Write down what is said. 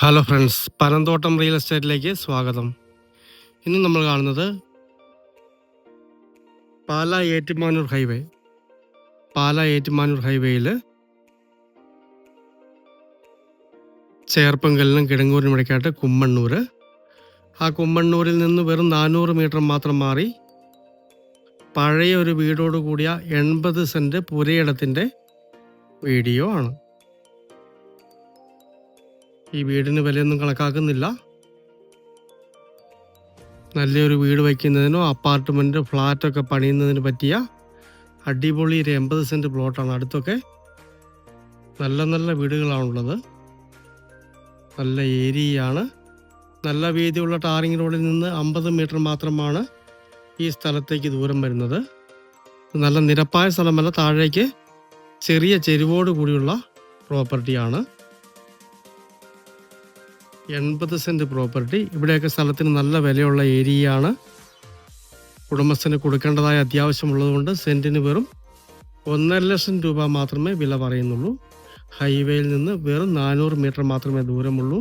Hello friends, Panamthottam real എസ്റ്റേറ്റിലേക്ക് സ്വാഗതം. ഇന്ന് നമ്മൾ കാണുന്നത് പാലാ ഏറ്റുമാനൂർ ഹൈവേ. പാലാ ഏറ്റുമാനൂർ ഹൈവേയിൽ ചേർപ്പങ്കലിനും കിടങ്ങൂരിനും ഇടയ്ക്കായിട്ട് കുമ്മണ്ണൂർ. ആ കുമ്മണ്ണൂരിൽ നിന്ന് വെറും 400 മീറ്റർ മാത്രം മാറി പഴയ ഒരു വീടോട് കൂടിയ 80 സെൻറ്റ് പുരയിടത്തിൻ്റെ വീഡിയോ ആണ്. ഈ വീടിന് വിലയൊന്നും കണക്കാക്കുന്നില്ല. നല്ലൊരു വീട് വയ്ക്കുന്നതിനോ അപ്പാർട്ട്മെൻറ്റ് ഫ്ലാറ്റൊക്കെ പണിയുന്നതിന് പറ്റിയ അടിപൊളി ഒരു 80 സെൻറ്റ് പ്ലോട്ടാണ്. അടുത്തൊക്കെ നല്ല നല്ല വീടുകളാണുള്ളത്. നല്ല ഏരിയയാണ്. നല്ല വീതിയുള്ള ടാറിങ് റോഡിൽ നിന്ന് 50 മീറ്റർ മാത്രമാണ് ഈ സ്ഥലത്തേക്ക് ദൂരം വരുന്നത്. നല്ല നിരപ്പായ സ്ഥലമല്ല, താഴേക്ക് ചെറിയ ചെരുവോട് കൂടിയുള്ള പ്രോപ്പർട്ടിയാണ്. 80 സെൻറ്റ് പ്രോപ്പർട്ടി. ഇവിടെയൊക്കെ സ്ഥലത്തിന് നല്ല വിലയുള്ള ഏരിയയാണ്. ഉടമസ്ഥന് കൊടുക്കേണ്ടതായ അത്യാവശ്യമുള്ളതുകൊണ്ട് സെൻറ്റിന് വെറും 1.5 ലക്ഷം രൂപ മാത്രമേ വില പറയുന്നുള്ളൂ. ഹൈവേയിൽ നിന്ന് വെറും 400 മീറ്റർ മാത്രമേ ദൂരമുള്ളൂ.